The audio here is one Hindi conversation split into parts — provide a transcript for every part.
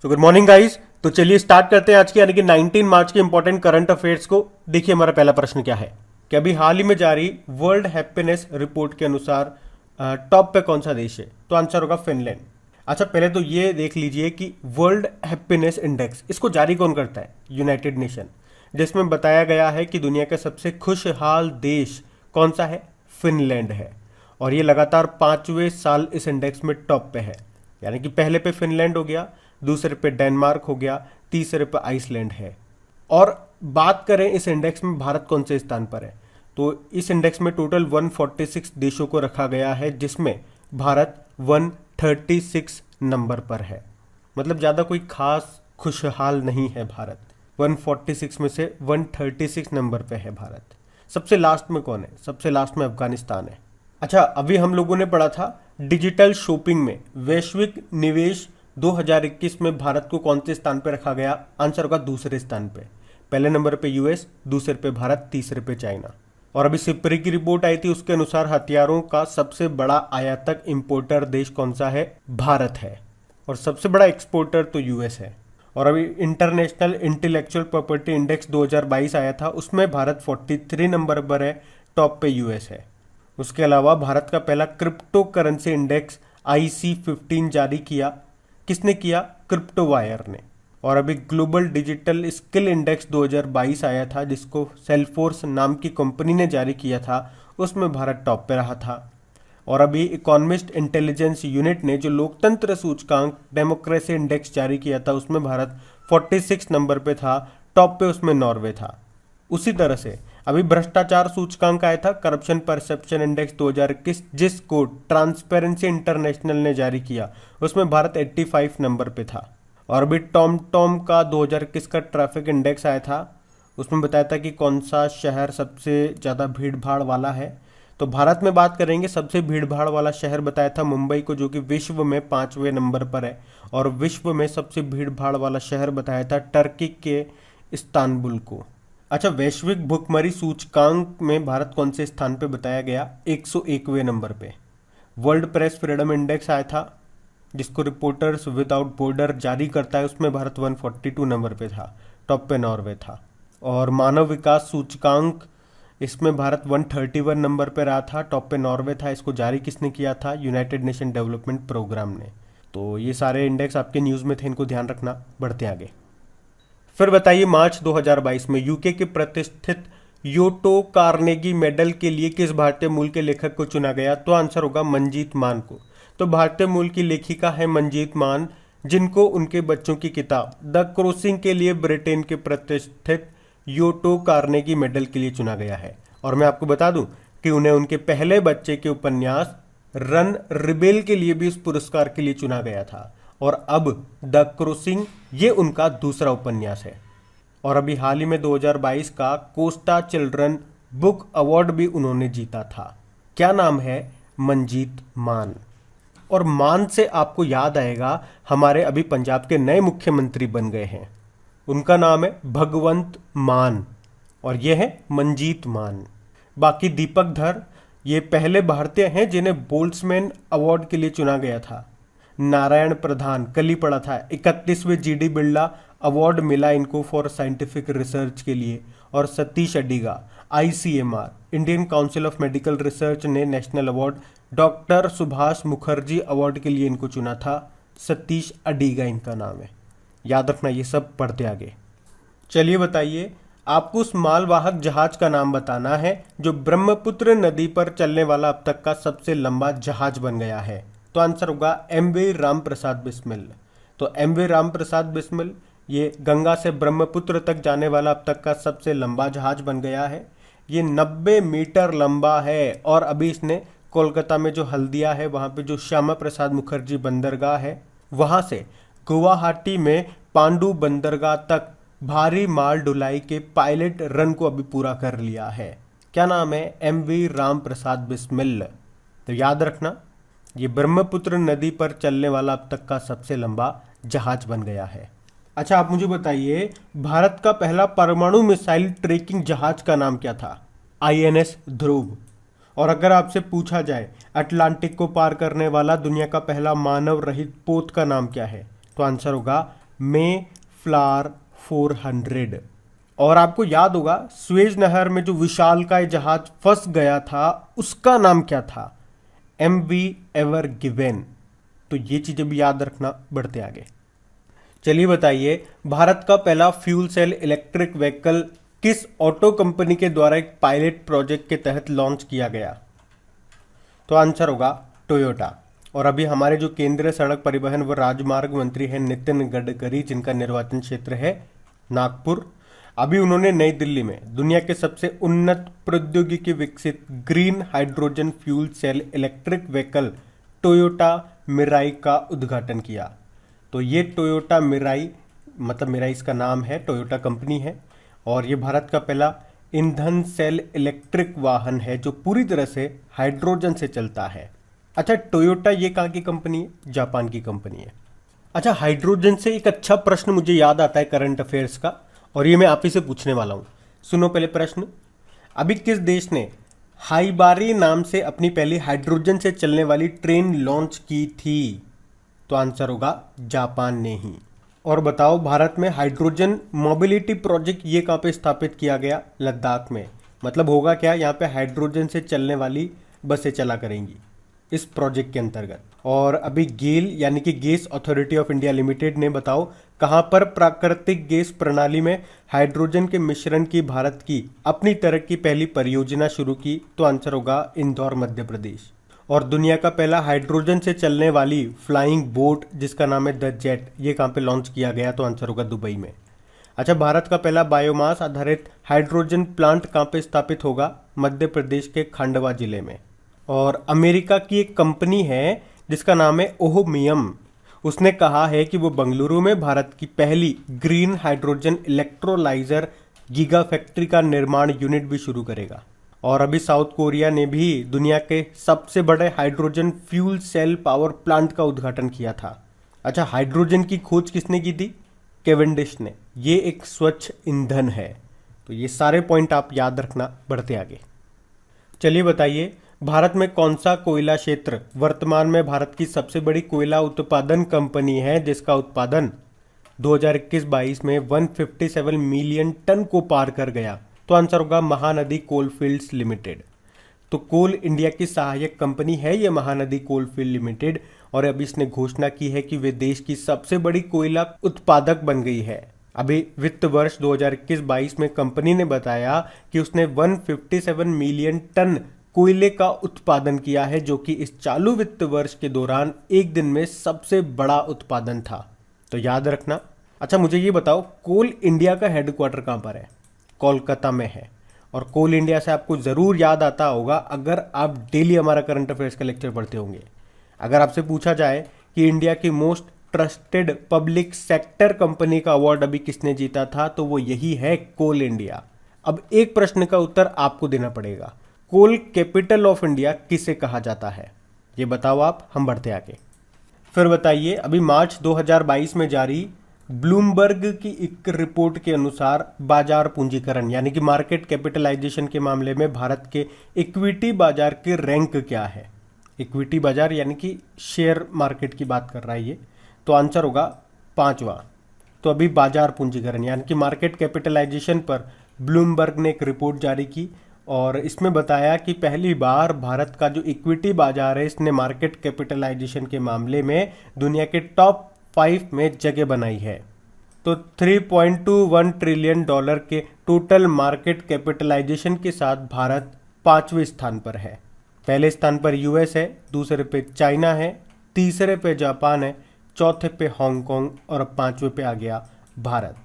तो गुड मॉर्निंग गाइस। तो चलिए स्टार्ट करते हैं आज की यानी कि 19 मार्च के इंपॉर्टेंट करंट अफेयर्स को। देखिए हमारा पहला प्रश्न क्या है कि अभी हाल ही में जारी वर्ल्ड हैप्पीनेस रिपोर्ट के अनुसार टॉप पे कौन सा देश है? तो आंसर होगा फिनलैंड। अच्छा, पहले तो ये देख लीजिए कि वर्ल्ड हैप्पीनेस इंडेक्स इसको जारी कौन करता है? यूनाइटेड नेशन, जिसमें बताया गया है कि दुनिया का सबसे खुशहाल देश कौन सा है? फिनलैंड है। और ये लगातार 5वें साल इस इंडेक्स में टॉप पे है। यानी कि पहले पे फिनलैंड हो गया, दूसरे पे डेनमार्क हो गया, तीसरे पे आइसलैंड है। और बात करें इस इंडेक्स में भारत कौन से स्थान पर है, तो इस इंडेक्स में टोटल 146 देशों को रखा गया है, जिसमें भारत 136 नंबर पर है। मतलब ज़्यादा कोई खास खुशहाल नहीं है भारत। 146 में से 136 नंबर पे है भारत। सबसे लास्ट में कौन है? सबसे लास्ट में अफगानिस्तान है। अच्छा, अभी हम लोगों ने पढ़ा था डिजिटल शॉपिंग में वैश्विक निवेश 2021 में भारत को कौन से स्थान पर रखा गया? आंसर होगा दूसरे स्थान पे। पहले नंबर पे यूएस, दूसरे पे भारत, तीसरे पे चाइना। और अभी सिप्री की रिपोर्ट आई थी, उसके अनुसार हथियारों का सबसे बड़ा आयातक इंपोर्टर देश कौन सा है? भारत है। और सबसे बड़ा एक्सपोर्टर तो यूएस है। और अभी इंटरनेशनल इंटेलेक्चुअल प्रॉपर्टी इंडेक्स 2022 आया था, उसमें भारत 43 नंबर पर है, टॉप पे यूएस है। उसके अलावा भारत का पहला क्रिप्टो करेंसी इंडेक्स IC15 जारी किया। किसने किया? क्रिप्टो वायर ने। और अभी ग्लोबल डिजिटल स्किल इंडेक्स 2022 आया था, जिसको सेल्फोर्स नाम की कंपनी ने जारी किया था, उसमें भारत टॉप पे रहा था। और अभी इकोनॉमिस्ट इंटेलिजेंस यूनिट ने जो लोकतंत्र सूचकांक डेमोक्रेसी इंडेक्स जारी किया था, उसमें भारत 46 नंबर पे था, टॉप पे उसमें नॉर्वे था। उसी तरह से अभी भ्रष्टाचार सूचकांक आया था, करप्शन परसेप्शन इंडेक्स 2021, जिसको ट्रांसपेरेंसी इंटरनेशनल ने जारी किया, उसमें भारत 85 नंबर पे था। और अभी टॉम टॉम का 2021 का ट्रैफिक इंडेक्स आया था, उसमें बताया था कि कौन सा शहर सबसे ज़्यादा भीड़ भाड़ वाला है। तो भारत में बात करेंगे, सबसे भीड़ भाड़ वाला शहर बताया था मुंबई को, जो कि विश्व में 5वें नंबर पर है। और विश्व में सबसे भीड़ भाड़ वाला शहर बताया था टर्की के इस्तांबुल को। अच्छा, वैश्विक भुखमरी सूचकांक में भारत कौन से स्थान पे बताया गया? 101वें नंबर पे। वर्ल्ड प्रेस फ्रीडम इंडेक्स आया था, जिसको रिपोर्टर्स विदाउट बॉर्डर जारी करता है, उसमें भारत 142 नंबर पे था, टॉप पे नॉर्वे था। और मानव विकास सूचकांक, इसमें भारत 131 नंबर पे रहा था, टॉप पे नॉर्वे था। इसको जारी किसने किया था? यूनाइटेड नेशन डेवलपमेंट प्रोग्राम ने। तो ये सारे इंडेक्स आपके न्यूज़ में थे, इनको ध्यान रखना। बढ़ते आगे। फिर बताइए, मार्च 2022 में यूके के प्रतिष्ठित योटो कार्नेगी मेडल के लिए किस भारतीय मूल के लेखक को चुना गया? तो आंसर होगा मंजीत मान को। तो भारतीय मूल की लेखिका है मंजीत मान, जिनको उनके बच्चों की किताब द क्रॉसिंग के लिए ब्रिटेन के प्रतिष्ठित योटो कार्नेगी मेडल के लिए चुना गया है। और मैं आपको बता दूं कि उन्हें उनके पहले बच्चे के उपन्यास रन रिबेल के लिए भी इस पुरस्कार के लिए चुना गया था। और अब द क्रॉसिंग ये उनका दूसरा उपन्यास है। और अभी हाल ही में 2022 का कोस्टा चिल्ड्रन बुक अवार्ड भी उन्होंने जीता था। क्या नाम है? मंजीत मान। और मान से आपको याद आएगा, हमारे अभी पंजाब के नए मुख्यमंत्री बन गए हैं, उनका नाम है भगवंत मान, और ये है मंजीत मान। बाकी दीपक धर ये पहले भारतीय हैं जिन्हें बोल्ट्जमैन अवार्ड के लिए चुना गया था। नारायण प्रधान, कल ही पढ़ा था, 31वें GD बिरला अवार्ड मिला इनको फॉर साइंटिफिक रिसर्च के लिए। और Satish Adiga ICMR Indian Council of Medical Research ने national award doctor Subhash Mukherjee award के लिए इनको चुना था। सतीश अडिगा इनका नाम है, याद रखना। ये सब पढ़ते आगे। चलिए बताइए, आपको उस मालवाहक जहाज का नाम बताना है जो ब्रह्मपुत्र नदी पर चलने वाला अब तक का सबसे लंबा जहाज बन गया है। तो आंसर होगा MV राम प्रसाद बिस्मिल। तो MV राम प्रसाद बिस्मिल ये गंगा से ब्रह्मपुत्र तक जाने वाला अब तक का सबसे लंबा जहाज बन गया है। ये 90 मीटर लंबा है। और अभी इसने कोलकाता में जो हल्दिया है, वहाँ पे जो श्यामा प्रसाद मुखर्जी बंदरगाह है, वहाँ से गुवाहाटी में पांडु बंदरगाह तक भारी माल ढुलाई के पायलट रन को अभी पूरा कर लिया है। क्या नाम है? MV राम प्रसाद बिस्मिल। तो याद रखना, ये ब्रह्मपुत्र नदी पर चलने वाला अब तक का सबसे लंबा जहाज बन गया है। अच्छा, आप मुझे बताइए, भारत का पहला परमाणु मिसाइल ट्रैकिंग जहाज का नाम क्या था? INS ध्रुव। और अगर आपसे पूछा जाए अटलांटिक को पार करने वाला दुनिया का पहला मानव रहित पोत का नाम क्या है? तो आंसर होगा मे फ्लावर 400। और आपको याद होगा सुएज नहर में जो विशालकाय जहाज फंस गया था उसका नाम क्या था? MV ever given. तो ये चीजें भी याद रखना। बढ़ते आगे। चलिए बताइए, भारत का पहला फ्यूल सेल इलेक्ट्रिक व्हीकल किस ऑटो कंपनी के द्वारा एक पायलट प्रोजेक्ट के तहत लॉन्च किया गया? तो आंसर होगा टोयोटा। और अभी हमारे जो केंद्रीय सड़क परिवहन व राजमार्ग मंत्री हैं नितिन गडकरी, जिनका निर्वाचन क्षेत्र है नागपुर, अभी उन्होंने नई दिल्ली में दुनिया के सबसे उन्नत प्रौद्योगिकी विकसित green hydrogen fuel cell electric vehicle Toyota Mirai का उद्घाटन किया। तो ये टोयोटा मिराई, मतलब मिराई इसका नाम है, टोयोटा कंपनी है और ये भारत का पहला ईंधन सेल इलेक्ट्रिक वाहन है जो पूरी तरह से हाइड्रोजन से चलता है। अच्छा, टोयोटा ये कहाँ की कंपनी है? जापान की कंपनी है। अच्छा, हाइड्रोजन से एक अच्छा प्रश्न मुझे याद आता है करंट अफेयर्स का, और ये मैं आप ही से पूछने वाला हूँ। सुनो पहले प्रश्न। अभी किस देश ने हाइबारी नाम से अपनी पहली हाइड्रोजन से चलने वाली ट्रेन लॉन्च की थी? तो आंसर होगा जापान ने ही। और बताओ, भारत में हाइड्रोजन मोबिलिटी प्रोजेक्ट ये कहाँ पे स्थापित किया गया? लद्दाख में। मतलब होगा क्या, यहाँ पे हाइड्रोजन से चलने वाली बसें चला करेंगी इस प्रोजेक्ट के अंतर्गत। और अभी गेल यानी कि gas authority of India limited ने बताओ कहां पर प्राकृतिक गैस प्रणाली में हाइड्रोजन के मिश्रण की भारत की अपनी तरह की पहली परियोजना शुरू की? तो आंसर होगा इंदौर, मध्य प्रदेश। और दुनिया का पहला हाइड्रोजन से चलने वाली फ्लाइंग बोट जिसका नाम है द जेट, ये कहां पे लॉन्च किया गया? तो आंसर होगा दुबई में। अच्छा, भारत का पहला बायोमास आधारित हाइड्रोजन प्लांट कहां पे स्थापित होगा? मध्य प्रदेश के खंडवा जिले में। और अमेरिका की एक कंपनी है जिसका नाम है ओहमियम, उसने कहा है कि वो बंगलुरु में भारत की पहली green hydrogen electrolyser giga factory का निर्माण यूनिट भी शुरू करेगा। और अभी साउथ कोरिया ने भी दुनिया के सबसे बड़े hydrogen fuel cell power plant का उद्घाटन किया था। अच्छा, हाइड्रोजन की खोज किसने की थी? केवेंडिश ने। ये एक स्वच्छ ईंधन है। तो ये सारे पॉइंट आप याद रखना। बढ़ते आगे। चलिए बताइए, भारत में कौन सा कोयला क्षेत्र वर्तमान में भारत की सबसे बड़ी कोयला उत्पादन कंपनी है जिसका उत्पादन 2021-22 में 157 मिलियन टन को पार कर गया? तो आंसर होगा महानदी कोलफील्ड्स लिमिटेड। तो कोल इंडिया की सहायक कंपनी है ये महानदी कोलफील्ड लिमिटेड, और अभी इसने घोषणा की है कि वे देश की सबसे बड़ी कोयला उत्पादक बन गई है। अभी वित्त वर्ष 2021-22 में कंपनी ने बताया कि उसने 157 मिलियन टन कोयले का उत्पादन किया है, जो कि इस चालू वित्त वर्ष के दौरान एक दिन में सबसे बड़ा उत्पादन था। तो याद रखना। अच्छा, मुझे ये बताओ, कोल इंडिया का हेडक्वार्टर कहाँ पर है? कोलकाता में है। और कोल इंडिया से आपको जरूर याद आता होगा अगर आप डेली हमारा करंट अफेयर्स का लेक्चर पढ़ते होंगे। अगर आपसे पूछा जाए कि इंडिया की most trusted public sector company का अवार्ड अभी किसने जीता था, तो वो यही है कोल इंडिया। अब एक प्रश्न का उत्तर आपको देना पड़ेगा, कोल कैपिटल ऑफ इंडिया किसे कहा जाता है? ये बताओ आप। हम बढ़ते आगे। फिर बताइए, अभी मार्च 2022 में जारी ब्लूमबर्ग की एक रिपोर्ट के अनुसार बाजार पूंजीकरण यानी कि मार्केट कैपिटलाइजेशन के मामले में भारत के इक्विटी बाजार के रैंक क्या है? इक्विटी बाजार यानी कि शेयर मार्केट की बात कर रहा है ये। तो आंसर होगा 5वां। तो अभी बाजार पूंजीकरण यानी कि मार्केट कैपिटलाइजेशन पर ब्लूमबर्ग ने एक रिपोर्ट जारी की और इसमें बताया कि पहली बार भारत का जो इक्विटी बाजार है इसने मार्केट कैपिटलाइजेशन के मामले में दुनिया के टॉप 5 में जगह बनाई है। तो 3.21 ट्रिलियन डॉलर के टोटल मार्केट कैपिटलाइजेशन के साथ भारत 5वें स्थान पर है। पहले स्थान पर यूएस है, दूसरे पे चाइना है, तीसरे पे जापान है, चौथे पे हांगकांग और अब 5वें पे आ गया भारत।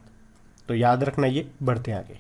तो याद रखना ये। बढ़ते आगे।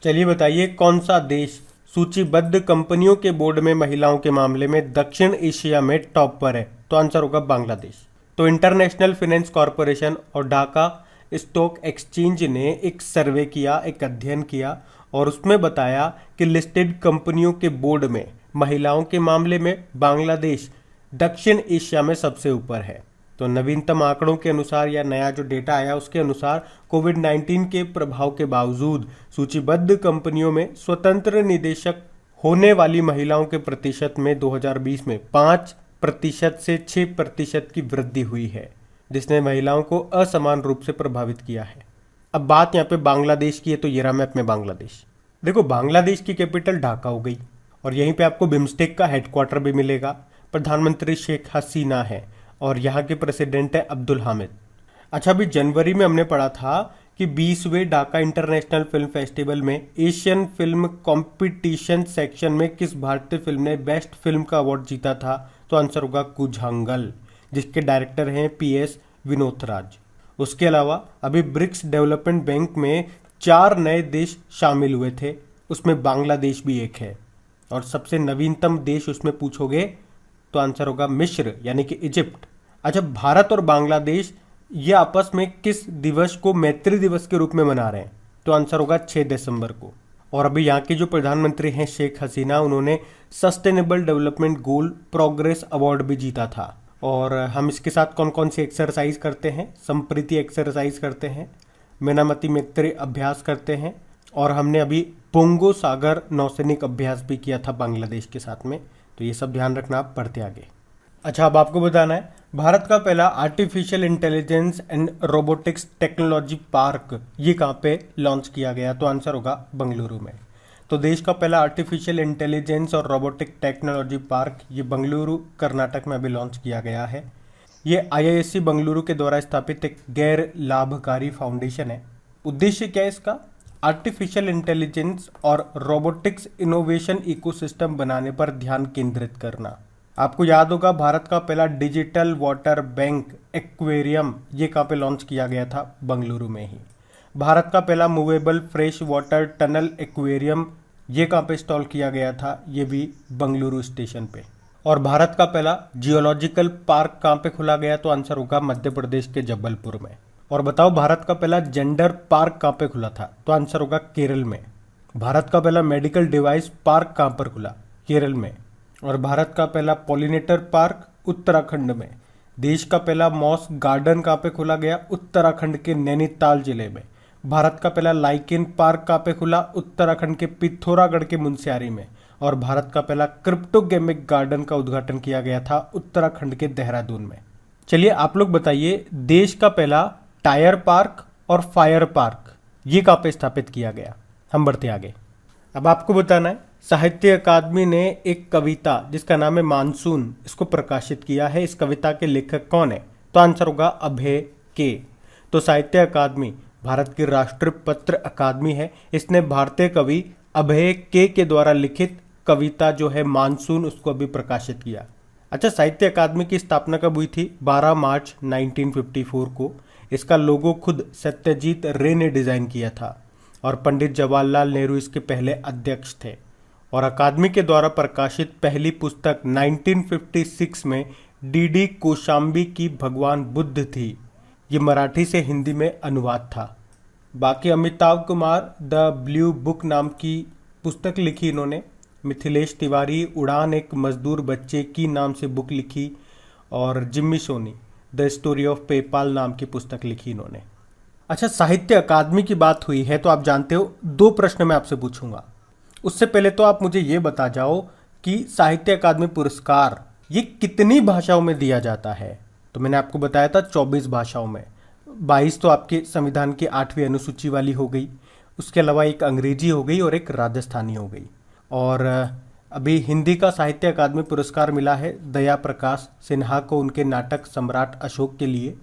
चलिए बताइए, कौन सा देश सूचीबद्ध कंपनियों के बोर्ड में महिलाओं के मामले में दक्षिण एशिया में टॉप पर है? तो आंसर होगा बांग्लादेश। तो इंटरनेशनल फाइनेंस कॉरपोरेशन और ढाका स्टॉक एक्सचेंज ने एक सर्वे किया, एक अध्ययन किया और उसमें बताया कि लिस्टेड कंपनियों के बोर्ड में महिलाओं के मामले में बांग्लादेश दक्षिण एशिया में सबसे ऊपर है। तो नवीनतम आंकड़ों के अनुसार या नया जो डेटा आया उसके अनुसार कोविड-19 के प्रभाव के बावजूद सूचीबद्ध कंपनियों में स्वतंत्र निदेशक होने वाली महिलाओं के प्रतिशत में 2020 में 5% से 6% की वृद्धि हुई है। जिसने महिलाओं को असमान रूप से प्रभावित किया है। अब बात यहाँ पे बांग्लादेश की है, तो ये रहा मैप में बांग्लादेश। देखो बांग्लादेश की कैपिटल ढाका हो गई और यहीं पे आपको बिम्स्टेक का हेडक्वार्टर भी मिलेगा। प्रधानमंत्री शेख हसीना है और यहाँ के प्रेसिडेंट है अब्दुल हामिद। अच्छा, अभी जनवरी में हमने पढ़ा था कि 20वें ढाका इंटरनेशनल फिल्म फेस्टिवल में एशियन फिल्म कंपटीशन सेक्शन में किस भारतीय फिल्म ने बेस्ट फिल्म का अवार्ड जीता था? तो आंसर होगा कुझांगल, जिसके डायरेक्टर हैं PS विनोद। उसके अलावा अभी ब्रिक्स डेवलपमेंट बैंक में 4 नए देश शामिल हुए थे, उसमें बांग्लादेश भी एक है। और सबसे नवीनतम देश उसमें पूछोगे तो आंसर होगा मिस्र यानी कि इजिप्ट। अच्छा, भारत और बांग्लादेश ये आपस में किस दिवस को मैत्री दिवस के रूप में मना रहे हैं? तो आंसर होगा 6 दिसंबर को। और अभी यहाँ के जो प्रधानमंत्री हैं शेख हसीना, उन्होंने sustainable development goal progress award भी जीता था। और हम इसके साथ कौन कौन सी एक्सरसाइज करते हैं? संप्रीति एक्सरसाइज करते हैं, मेनामती मैत्री अभ्यास करते हैं, और हमने अभी पोंगो सागर नौसैनिक अभ्यास भी किया था बांग्लादेश के साथ में। तो ये सब ध्यान रखना आप पढ़ते आगे। अच्छा, अब आपको बताना है भारत का पहला artificial intelligence and robotics technology park ये कहाँ पे लॉन्च किया गया? तो आंसर होगा बेंगलुरु में। तो देश का पहला आर्टिफिशियल इंटेलिजेंस और रोबोटिक टेक्नोलॉजी पार्क ये बेंगलुरु कर्नाटक में अभी लॉन्च किया गया है। ये IISc बेंगलुरु के द्वारा स्थापित एक गैर लाभकारी फाउंडेशन है। उद्देश्य क्या है इसका? आर्टिफिशियल इंटेलिजेंस और रोबोटिक्स इनोवेशन इकोसिस्टम बनाने पर ध्यान केंद्रित करना। आपको याद होगा भारत का पहला डिजिटल वाटर बैंक एक्वेरियम ये कहाँ पे लॉन्च किया गया था? बेंगलुरु में ही। भारत का पहला movable fresh water tunnel aquarium ये कहाँ पे इंस्टॉल किया गया था? ये भी बेंगलुरु स्टेशन पे। और भारत का पहला जियोलॉजिकल पार्क कहाँ पे खुला गया? तो आंसर होगा मध्य प्रदेश के जबलपुर में। और बताओ भारत का पहला जेंडर पार्क कहाँ पे खुला था? तो आंसर होगा केरल में। भारत का पहला मेडिकल डिवाइस पार्क कहाँ पर खुला? केरल में। और भारत का पहला पॉलिनेटर पार्क उत्तराखंड में। देश का पहला मॉस गार्डन कहाँ पे खुला गया? उत्तराखंड के नैनीताल जिले में। भारत का पहला लाइकेन पार्क कहाँ पे खुला? उत्तराखंड के पिथौरागढ़ के मुनस्यारी में। और भारत का पहला क्रिप्टोगेमिक गार्डन का उद्घाटन किया गया था उत्तराखंड के देहरादून में। चलिए आप लोग बताइए, देश का पहला टायर पार्क और फायर पार्क ये कहाँ पे स्थापित किया गया? हम बढ़ते आगे। अब आपको बताना है साहित्य अकादमी ने एक कविता जिसका नाम है मानसून इसको प्रकाशित किया है। इस कविता के लेखक कौन है? तो आंसर होगा अभय के। तो साहित्य अकादमी भारत की राष्ट्रीय पत्र अकादमी है। इसने भारतीय कवि अभय के द्वारा लिखित कविता जो है मानसून उसको अभी प्रकाशित किया। अच्छा, साहित्य अकादमी की स्थापना कब हुई थी? 12 मार्च 1954 को। इसका लोगो खुद सत्यजीत रे ने डिजाइन किया था और पंडित जवाहरलाल नेहरू इसके पहले अध्यक्ष थे। और अकादमी के द्वारा प्रकाशित पहली पुस्तक 1956 में DD कोशाम्बी की भगवान बुद्ध थी। ये मराठी से हिंदी में अनुवाद था। बाकी Amitabh Kumar the blue book नाम की पुस्तक लिखी इन्होंने। मिथिलेश तिवारी उड़ान एक मजदूर बच्चे की नाम से बुक लिखी। और Jimmy Soni the story of PayPal नाम की पुस्तक लिखी इन्होंने। अच्छा, साहित्य अकादमी की बात हुई है तो आप जानते हो 2 प्रश्न मैं आपसे पूछूंगा। उससे पहले तो आप मुझे ये बता जाओ कि साहित्य अकादमी पुरस्कार ये कितनी भाषाओं में दिया जाता है? तो मैंने आपको बताया था 24 भाषाओं में। 22 तो आपके संविधान की 8वीं अनुसूची वाली हो गई, उसके अलावा एक अंग्रेजी हो गई और एक राजस्थानी हो गई। और अभी हिंदी का साहित्य अकादमी पुरस्कार मिला है दया प्रकाश सिन्हा को उनके नाटक सम्राट अशोक के लिए।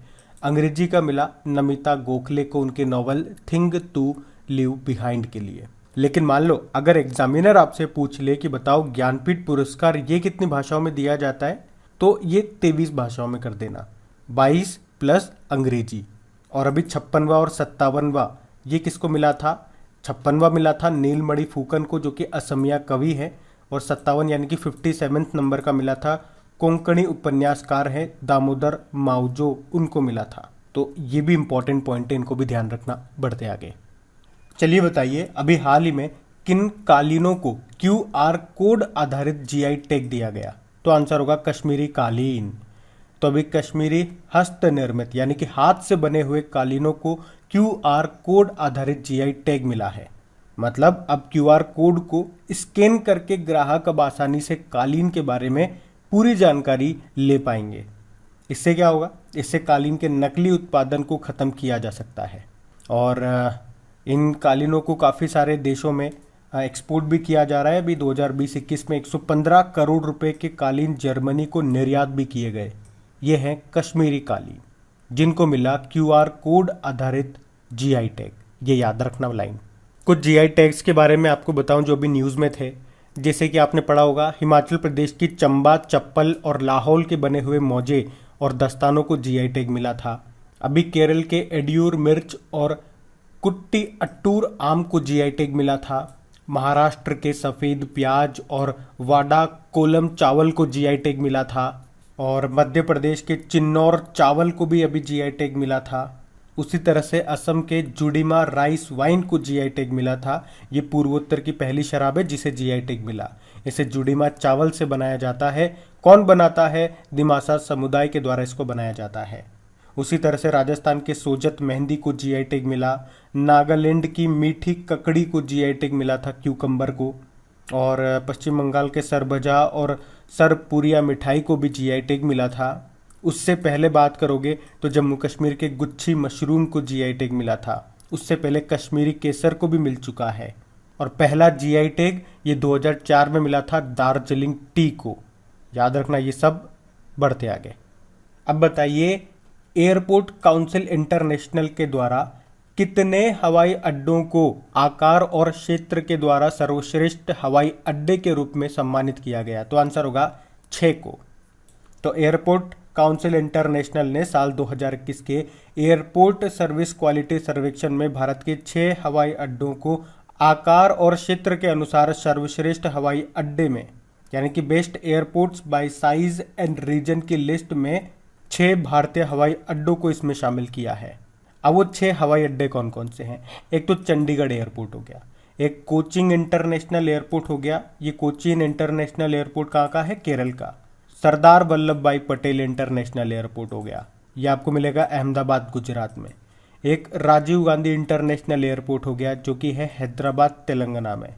अंग्रेजी का मिला नमिता गोखले को उनके novel thing to leave behind के लिए। लेकिन मान लो अगर एग्जामिनर आपसे पूछ ले कि बताओ ज्ञानपीठ पुरस्कार ये कितनी भाषाओं में दिया जाता है, तो ये 23 भाषाओं में कर देना, 22 प्लस अंग्रेजी। और अभी 56वां और 57वां ये किसको मिला था? 56वां मिला था नीलमणि फूकन को जो कि असमिया कवि है। और 57 यानी कि 57th नंबर का मिला था कोंकणी उपन्यासकार हैं दामोदर मावजो, उनको मिला था। तो ये भी इंपॉर्टेंट पॉइंट है, इनको भी ध्यान रखना। बढ़ते आगे। चलिए बताइए, अभी हाल ही में किन कालीनों को QR कोड आधारित GI टैग दिया गया? तो आंसर होगा कश्मीरी कालीन। तो अभी कश्मीरी हस्त निर्मित यानी कि हाथ से बने हुए कालीनों को QR कोड आधारित GI टैग मिला है। मतलब अब QR कोड को स्कैन करके ग्राहक अब आसानी से कालीन के बारे में पूरी जानकारी ले पाएंगे। इससे क्या होगा, इससे कालीन के नकली उत्पादन को ख़त्म किया जा सकता है। और इन कालीनों को काफ़ी सारे देशों में एक्सपोर्ट भी किया जा रहा है। अभी 2020-21 में 115 करोड़ रुपए के कालीन जर्मनी को निर्यात भी किए गए। ये हैं कश्मीरी कालीन, जिनको मिला क्यूआर कोड आधारित जीआई टैग। ये याद रखना लाइन। कुछ जीआई टैग्स के बारे में आपको बताऊं जो अभी न्यूज़ में थे, जैसे कि आपने पढ़ा होगा हिमाचल प्रदेश की चंबा चप्पल और लाहौल के बने हुए मौजे और दस्तानों को जीआई टैग मिला था। अभी केरल के एडियूर मिर्च और कुट्टी अट्टूर आम को जीआई टैग मिला था। महाराष्ट्र के सफ़ेद प्याज और वाडा कोलम चावल को जीआई टैग मिला था। और मध्य प्रदेश के चिन्नौर चावल को भी अभी जीआई टैग मिला था। उसी तरह से असम के जुडिमा राइस वाइन को जीआई टैग मिला था। ये पूर्वोत्तर की पहली शराब है जिसे जीआई टैग मिला। इसे जुडिमा चावल से बनाया जाता है। कौन बनाता है? दिमासा समुदाय के द्वारा इसको बनाया जाता है। उसी तरह से राजस्थान के सोजत मेहंदी को जीआई टैग मिला। नागालैंड की मीठी ककड़ी को जीआई टैग मिला था, क्यूकम्बर को। और पश्चिम बंगाल के सरभजा और सरपुरिया मिठाई को भी जीआई टैग मिला था। उससे पहले बात करोगे तो जम्मू कश्मीर के गुच्छी मशरूम को जीआई टैग मिला था। उससे पहले कश्मीरी केसर को भी मिल चुका है। और पहला जीआई टैग ये 2004 में मिला था दार्जिलिंग टी को। याद रखना ये सब बढ़ते आगे। अब बताइए एयरपोर्ट काउंसिल इंटरनेशनल के द्वारा कितने हवाई अड्डों को आकार और क्षेत्र के द्वारा सर्वश्रेष्ठ हवाई अड्डे के रूप में सम्मानित किया गया? तो आंसर होगा 6 को। तो एयरपोर्ट काउंसिल इंटरनेशनल ने साल 2021 के एयरपोर्ट सर्विस क्वालिटी सर्वेक्षण में भारत के 6 हवाई अड्डों को आकार और क्षेत्र के अनुसार सर्वश्रेष्ठ हवाई अड्डे में, यानी कि best airports by size and region की लिस्ट में 6 भारतीय हवाई अड्डों को इसमें शामिल किया है। अब वो 6 हवाई अड्डे कौन कौन से हैं? एक तो चंडीगढ़ एयरपोर्ट हो गया, एक कोचीन इंटरनेशनल एयरपोर्ट हो गया। ये कोचीन इंटरनेशनल एयरपोर्ट कहाँ का है? केरल का। सरदार वल्लभ भाई पटेल इंटरनेशनल एयरपोर्ट हो गया, ये आपको मिलेगा अहमदाबाद गुजरात में। एक राजीव गांधी इंटरनेशनल एयरपोर्ट हो गया जो कि है हैदराबाद तेलंगाना में।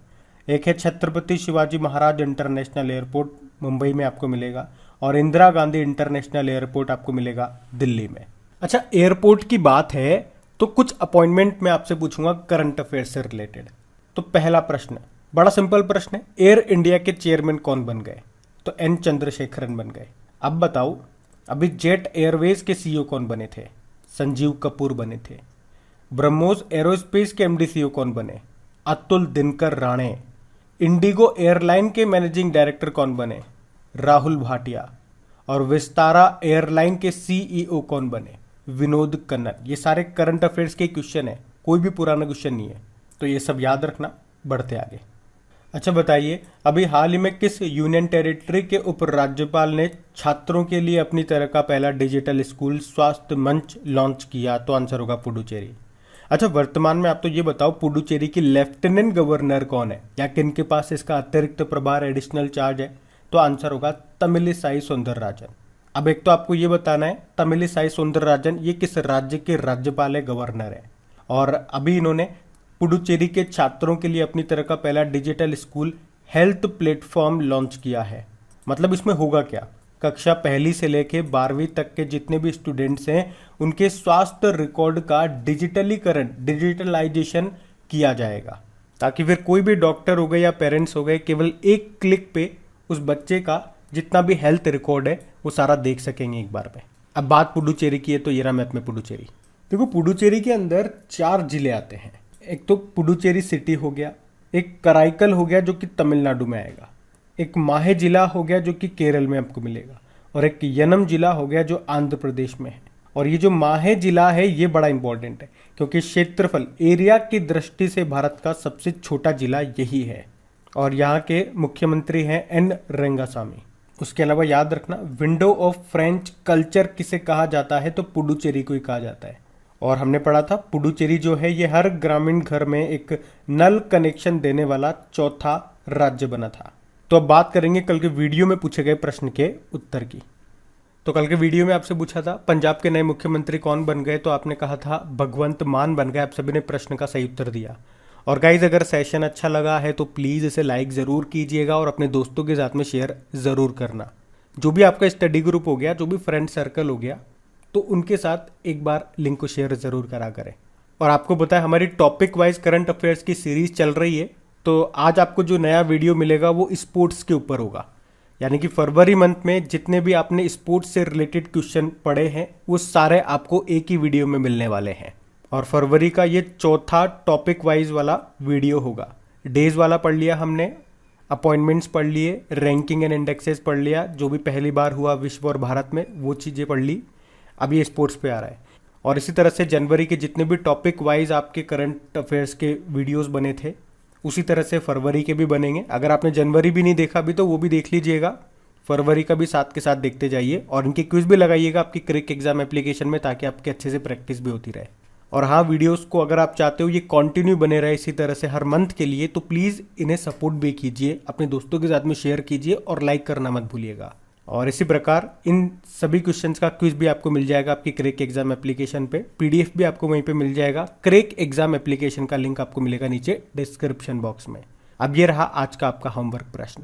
एक है छत्रपति शिवाजी महाराज इंटरनेशनल एयरपोर्ट, मुंबई में आपको मिलेगा। और इंदिरा गांधी इंटरनेशनल एयरपोर्ट आपको मिलेगा दिल्ली में। अच्छा, एयरपोर्ट की बात है तो कुछ अपॉइंटमेंट मैं आपसे पूछूंगा करंट अफेयर से रिलेटेड। तो पहला प्रश्न बड़ा सिंपल प्रश्न है, एयर इंडिया के चेयरमैन कौन बन गए? तो एन चंद्रशेखरन बन गए। अब बताओ अभी जेट एयरवेज के सीईओ कौन बने थे? संजीव कपूर बने थे। ब्रह्मोस एरोस्पेस के एमडी सीईओ कौन बने? अतुल दिनकर राणे। इंडिगो एयरलाइन के मैनेजिंग डायरेक्टर कौन बने? राहुल भाटिया। और विस्तारा एयरलाइन के सीईओ कौन बने? विनोद कन्नन। ये सारे करंट अफेयर्स के क्वेश्चन है, कोई भी पुराना क्वेश्चन नहीं है, तो ये सब याद रखना। बढ़ते आगे। अच्छा बताइए अभी हाल ही में किस यूनियन टेरिटरी के उपराज्यपाल ने छात्रों के लिए अपनी तरह का पहला डिजिटल स्कूल स्वास्थ्य मंच लॉन्च किया? तो आंसर होगा पुडुचेरी। अच्छा वर्तमान में आप तो ये बताओ पुडुचेरी की लेफ्टिनेंट गवर्नर कौन है या किनके पास इसका अतिरिक्त प्रभार एडिशनल चार्ज है? तो आंसर होगा तमिलिसाई सौंदरराजन। अब एक तो आपको ये बताना है तमिलिसाई सौंदरराजन ये किस राज्य के राज्यपाल है, गवर्नर है। और अभी इन्होंने पुडुचेरी के छात्रों के लिए अपनी तरह का पहला digital school health platform launch किया है। मतलब इसमें होगा क्या, कक्षा पहली से लेके 12वीं तक के जितने भी स्टूडेंट्स हैं उनके स्वास्थ्य रिकॉर्ड का डिजिटलीकरण डिजिटलाइजेशन किया जाएगा, ताकि फिर कोई भी डॉक्टर हो गए या पेरेंट्स हो गए केवल एक क्लिक पे उस बच्चे का जितना भी हेल्थ रिकॉर्ड है वो सारा देख सकेंगे एक बार में। अब बात पुडुचेरी की है तो ये रहा मैप में पुडुचेरी। देखो पुडुचेरी के अंदर 4 जिले आते हैं। एक तो पुडुचेरी सिटी हो गया, एक कराईकल हो गया जो कि तमिलनाडु में आएगा, एक माहे जिला हो गया जो कि केरल में आपको मिलेगा, और एक यनम जिला हो गया जो आंध्र प्रदेश में है। और ये जो माहे जिला है ये बड़ा इंपॉर्टेंट है क्योंकि क्षेत्रफल एरिया की दृष्टि से भारत का सबसे छोटा जिला यही है और यहाँ के मुख्यमंत्री हैं एन रंगासामी। उसके अलावा याद रखना विंडो ऑफ फ्रेंच कल्चर किसे कहा जाता है? तो पुडुचेरी को ही कहा जाता है। और हमने पढ़ा था पुडुचेरी जो है ये हर ग्रामीण घर में एक नल कनेक्शन देने वाला चौथा राज्य बना था। तो अब बात करेंगे कल के वीडियो में पूछे गए प्रश्न के उत्तर की। तो कल के वीडियो में आपसे पूछा था पंजाब के नए मुख्यमंत्री कौन बन गए, तो आपने कहा था भगवंत मान बन गए। आप सभी ने प्रश्न का सही उत्तर दिया। और गाइज अगर सेशन अच्छा लगा है तो प्लीज़ इसे लाइक ज़रूर कीजिएगा और अपने दोस्तों के साथ में शेयर ज़रूर करना। जो भी आपका स्टडी ग्रुप हो गया, जो भी फ्रेंड सर्कल हो गया, तो उनके साथ एक बार लिंक को शेयर ज़रूर करा करें। और आपको पता है हमारी टॉपिक वाइज करंट अफेयर्स की सीरीज चल रही है, तो आज आपको जो नया वीडियो मिलेगा वो स्पोर्ट्स के ऊपर होगा। यानी कि फरवरी मंथ में जितने भी आपने स्पोर्ट्स से रिलेटेड क्वेश्चन पढ़े हैं वो सारे आपको एक ही वीडियो में मिलने वाले हैं। और फरवरी का ये चौथा टॉपिक वाइज वाला वीडियो होगा। डेज वाला पढ़ लिया हमने, अपॉइंटमेंट्स पढ़ लिए, रैंकिंग एंड इंडेक्सेस पढ़ लिया, जो भी पहली बार हुआ विश्व और भारत में वो चीज़ें पढ़ ली। अब ये स्पोर्ट्स पे आ रहा है। और इसी तरह से जनवरी के जितने भी टॉपिक वाइज आपके करंट अफेयर्स के वीडियोस बने थे उसी तरह से फरवरी के भी बनेंगे। अगर आपने जनवरी भी नहीं देखा अभी तो वो भी देख लीजिएगा, फरवरी का भी साथ के साथ देखते जाइए। और इनके क्विज भी लगाइएगा आपकी क्रिक एग्जाम एप्लीकेशन में, ताकि आपके अच्छे से प्रैक्टिस भी होती रहे। और हाँ, वीडियोस को अगर आप चाहते हो ये कंटिन्यू बने रहे इसी तरह से हर मंथ के लिए, तो प्लीज़ इन्हें सपोर्ट भी कीजिए, अपने दोस्तों के साथ में शेयर कीजिए और लाइक करना मत भूलिएगा। और इसी प्रकार इन सभी क्वेश्चंस का क्विज भी आपको मिल जाएगा आपकी क्रेक एग्जाम एप्लीकेशन पे, पीडीएफ भी आपको वहीं पे मिल जाएगा। क्रेक एग्जाम एप्लीकेशन का लिंक आपको मिलेगा नीचे डिस्क्रिप्शन बॉक्स में। अब ये रहा आज का आपका होमवर्क प्रश्न।